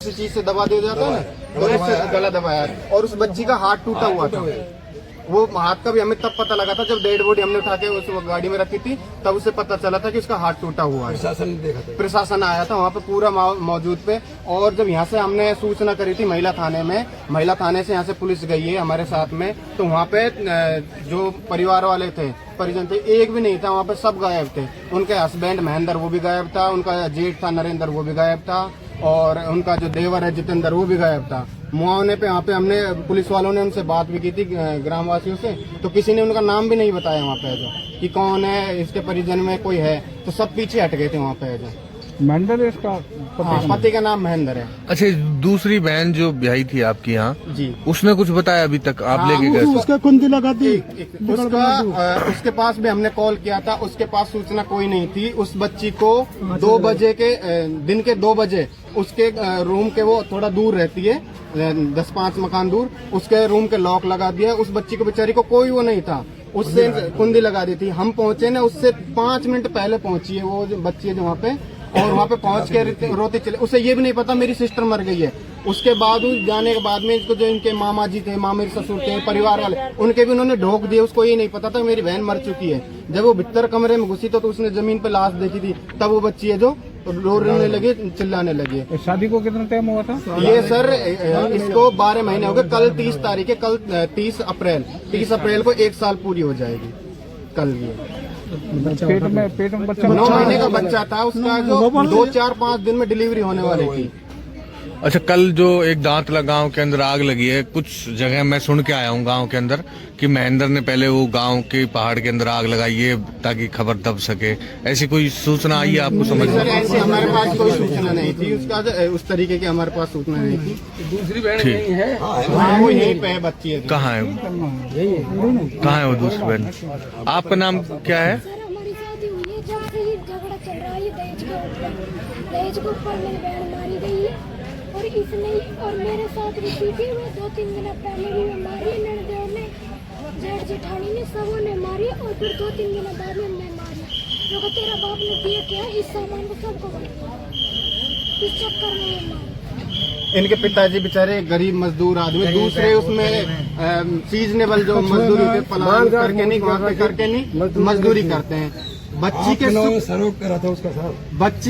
किसी चीज से दबा दिया जाता है ना, तो उससे गला दबाया और उस बच्ची का हाथ टूटा हुआ था। वो हाथ का भी हमें तब पता लगा था जब डेड बॉडी हमने उठा के उस गाड़ी में रखी थी, तब उसे पता चला था कि उसका हाथ टूटा हुआ है। प्रशासन आया था वहाँ पे पूरा मौजूद पे। और जब यहाँ से हमने सूचना करी थी महिला थाने में, महिला थाने से यहाँ से पुलिस गई है हमारे साथ में, तो वहाँ पे जो परिवार वाले थे, परिजन थे, एक भी नहीं था वहाँ पे, सब गायब थे। उनके हस्बैंड महेंद्र वो भी गायब था, उनका जेठ था नरेंद्र वो भी गायब था, और उनका जो देवर है जितेंद्र वो भी गायब था। मुआवने पे यहाँ पे हमने पुलिस वालों ने उनसे बात भी की थी ग्रामवासियों से, तो किसी ने उनका नाम भी नहीं बताया वहाँ पे जो कि कौन है, इसके परिजन में कोई है, तो सब पीछे हट गए थे वहाँ पे जो। महेंद्र है इसका पति का नाम महेंद्र है। अच्छा, दूसरी बहन जो ब्याही थी आपकी यहाँ जी, उसने कुछ बताया अभी तक? आप लेके गए उसका कुंडी लगा दी, उसके पास भी हमने कॉल किया था, उसके पास सूचना कोई नहीं थी। उस बच्ची को 2 बजे के दिन के 2 बजे उसके रूम के, वो थोड़ा दूर रहती है 10-5 मकान दूर, उसके रूम के लॉक लगा दिया। उस बच्ची को बेचारी को कोई वो नहीं था, उससे कुंडी लगा दी थी। हम पहुंचे ना, उससे 5 मिनट पहले पहुंची है वो जो बच्ची है जो वहाँ पे, और वहाँ पे पहुंच के रोते चले। उसे ये भी नहीं पता मेरी सिस्टर मर गई है। उसके बाद जाने के बाद में इसको जो इनके मामा जी थे, मामेर ससुर थे, परिवार वाले, उनके भी उन्होंने ढोक दिए। उसको ये नहीं पता था मेरी बहन मर चुकी है। जब वो भीतर कमरे में घुसी तो उसने जमीन पे लाश देखी थी, तब वो बच्ची है जो रोने लगी, चिल्लाने लगी। शादी को कितना टाइम हुआ था? ये सर इसको 12 महीने हो गए। कल 30 तारीख है, कल 30 अप्रैल को 1 साल पूरी हो जाएगी कल। ये पेट में बच्चा 9 महीने का बच्चा था उसका, जो 2-4-5 दिन में डिलीवरी होने वाली थी। अच्छा, कल जो एक दांतला गांव के अंदर आग लगी है, कुछ जगह मैं सुन के आया हूँ गांव के अंदर कि महेंद्र ने पहले वो गांव के पहाड़ के अंदर आग लगाई है ताकि खबर दब सके। ऐसी कोई सूचना आई है आपको समझ में? ऐसी हमारे पास कोई सूचना नहीं थी उसका, उस तरीके की हमारे पास सूचना नहीं थी। दूसरी बहन यही है, वो यहीं पे बच्ची है। कहाँ है कहाँ है वो दूसरी बहन? आपका नाम क्या है? सर हमारी शादी हुई है, जब से ये झगड़ा चल रहा है दहेज के ऊपर मेरी बहन मारी गई है। और इसने और मेरे साथ भी पीटी हुई 2-3 दिन पहले भी मारी, ननदेव ने, जेठ जेठानी ने, सबों ने मारी, और फिर 2-3 दिन बाद में मैं मारी। क्योंकि तेरा बाप ने दिया क्या इस सामान को सबको बना, इस चक्कर में मारी। इनके पिताजी बेचारे गरीब मजदूर आदमी, दूसरे उसमें सीजनेबल जो मजदूरी होती है, पलान करके नहीं, वहाँ पे करके नहीं, मजदूरी करते हैं। बच्ची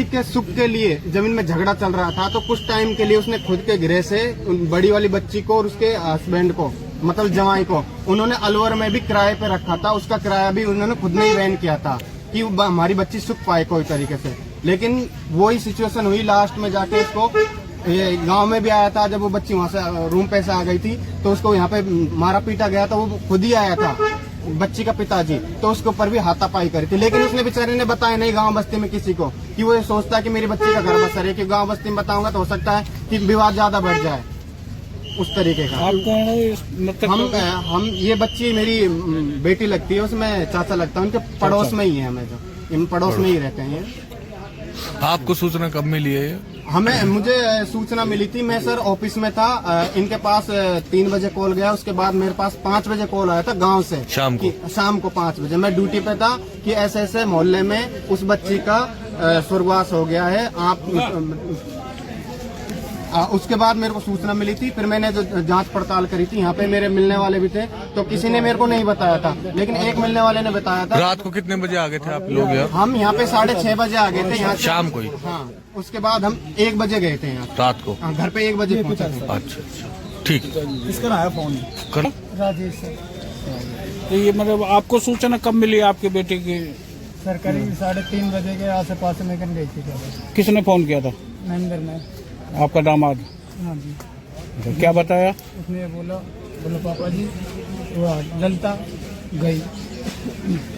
के सुख के लिए जमीन में झगड़ा चल रहा था, तो कुछ टाइम के लिए उसने खुद के गृह से बड़ी वाली बच्ची को और उसके हस्बैंड को, मतलब जवाई को, उन्होंने अलवर में भी किराए पे रखा था। उसका किराया भी उन्होंने खुद ने ही वहन किया था कि हमारी बच्ची सुख पाए कोई तरीके से। लेकिन वही सिचुएशन हुई लास्ट में जाके उसको गांव में भी आया था। जब वो बच्ची वहां से रूम पे से आ गई थी तो उसको यहाँ पे मारा पीटा गया था। वो खुद ही आया था बच्ची का पिताजी, तो उसके ऊपर भी हाथापाई करी थी। लेकिन उसने बेचारे ने बताया नहीं गांव बस्ती में किसी को, कि वो ये सोचता है कि मेरी बच्ची का घर बसर है, कि गांव बस्ती में बताऊंगा तो हो सकता है कि विवाद ज्यादा बढ़ जाए, उस तरीके का। हम ये बच्ची मेरी बेटी लगती है, उसमें चाचा लगता है, उनके पड़ोस में ही है, हमें जो इन पड़ोस में ही रहते हैं। आपको सूचना कब मिली है? मुझे सूचना मिली थी, मैं सर ऑफिस में था, इनके पास 3 बजे कॉल गया, उसके बाद मेरे पास 5 बजे कॉल आया था गांव से, शाम को 5 बजे। मैं ड्यूटी पे था कि ऐसे ऐसे मोहल्ले में उस बच्ची का स्वर्गवास हो गया है, आप उसके बाद मेरे को सूचना मिली थी। फिर मैंने जो जांच पड़ताल करी थी, यहाँ पे मेरे मिलने वाले भी थे, तो किसी ने मेरे को नहीं बताया था, लेकिन एक मिलने वाले ने बताया था। रात को कितने बजे आ गए थे आप लोग यहाँ? हम यहाँ पे 6:30 बजे आ गए थे यहाँ शाम को ही? हाँ, उसके बाद हम 1 बजे गए थे यहाँ रात को। हाँ, घर पे 1 बजे पहुँचा थे। अच्छा, ठीक। इसका आया फोन करो राजेश सर। ये मतलब आपको सूचना कब मिली आपके बेटे की? सर करीब 3:30 बजे के आस पास में गई थी। किसने फोन किया था? महेंद्र ने। आपका दामाद? हाँ जी। तो क्या बताया? उसने बोलो पापा जी वो ललता गई।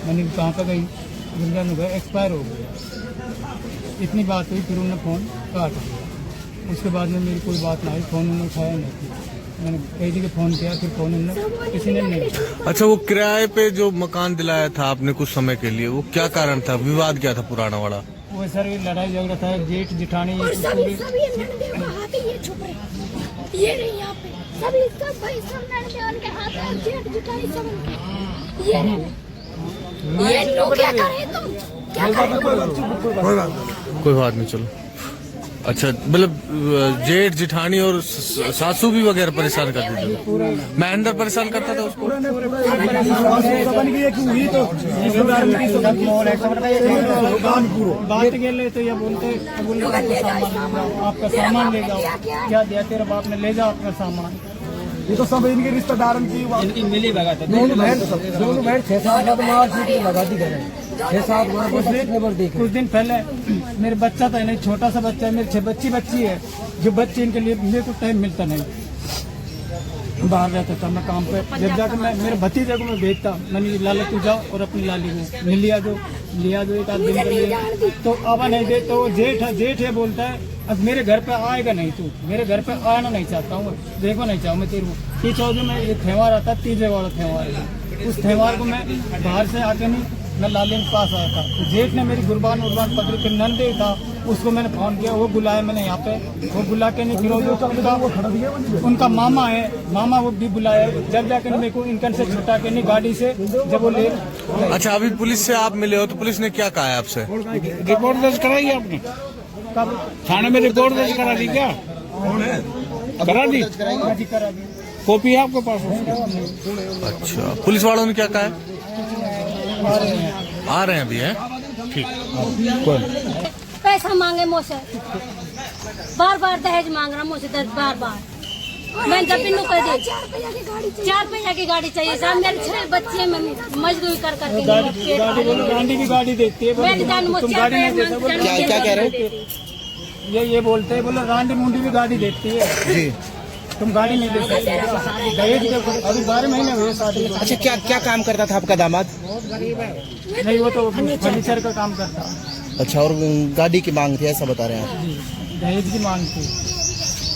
मैंने कहाँ का गई? गुंजा में गए, एक्सपायर हो गई। इतनी बात हुई, फिर उन्होंने फ़ोन काट दिया। उसके बाद में मेरी कोई बात ना आई, फ़ोन उन्होंने उठाया नहीं। मैंने कई जगह फ़ोन किया, फिर फ़ोन उन्होंने किसी ने नहीं। अच्छा, वो किराए पे जो मकान दिलाया था आपने कुछ समय के लिए, वो क्या कारण था? विवाद क्या था पुराना वाला? वो सर लड़ाई झगड़ा था, जेठ जेठानी ये छुप रहे, ये नहीं यहाँ पे सब भाई सब ननदेव के हाथ है, जेठ जेठानी सब ये लोग क्या करें तुम, क्या करें? कोई बात नहीं, चलो। अच्छा, मतलब जेठ जिठानी और सासू भी वगैरह परेशान करती थी। महेंद्र परेशान करता था उसको। बात के लिए तो ये बोलते आपका सामान ले जाओ, क्या दिया तेरे बाप ने, ले जाओ अपना सामान। ये तो सब इनके रिश्तेदारों की इनकी मिली भगा था। दोनों बहन 6-7 बार मार लगा दी गए, 6-7 बार। कुछ दिन पहले मेरे बच्चा था, नहीं छोटा सा बच्चा है, मेरी बच्ची है, जो बच्चे इनके लिए मेरे को टाइम मिलता नहीं, बाहर रहता था मैं काम पे। जब जाकर मैं मेरे भतीजे को मैं भेजता, मैंने लाला तू जाओ और अपनी लाली को लिया जो एक आध दिन के लिए, तो आवा नहीं दे। तो जेठ है बोलता है अब मेरे घर पे आएगा नहीं, तू मेरे घर पे आना नहीं चाहता हूँ, देखो नहीं चाहूँ मैं तेरे को। ये 14 में ये त्यौहार आता, तीजे वाला त्यौहार है, उस त्यौहार को मैं बाहर से आके नहीं, मैं लाली के पास आया था। तो जेठ ने मेरी गुरबान पकड़ के नंदे था, उसको मैंने फोन किया, वो बुलाया मैंने यहाँ पे, वो बुला के नहीं, फिर उनका मामा है, मामा वो भी बुलाया, जब जाकर मेरे को इनकन से छुटा के नहीं गाड़ी से, जब वो ले। अच्छा, अभी पुलिस से आप मिले हो तो पुलिस ने क्या कहा है आपसे? रिपोर्ट दर्ज कराई है आपने? थाने में रिपोर्ट दर्ज करा दी क्या? करा दी? कॉपी है आपके पास? अच्छा, पुलिस वालों ने क्या कहा है? आ रहे हैं अभी, है ठीक। पैसा मांगे मुझसे, बार दहेज मांग रहा मुझसे, बार मैं जब भी कह दी 4 पैसा की गाड़ी चाहिए साहब, मेरे 6 बच्चे में मजदूरी कर करके गाड़ी की गाड़ी देती है, क्या कह रहे हैं ये बोलते हैं, बोले रांडी मुंडी भी गाड़ी देती है जी, तुम गाड़ी नहीं दे सकते, दहेज अभी 12 महीने हुए शादी। अच्छा, क्या काम करता था आपका दामाद? नहीं, वो तो फर्नीचर का काम करता। अच्छा, और गाड़ी की मांग थी ऐसा बता रहे हैं आप? दहेज की मांग थी।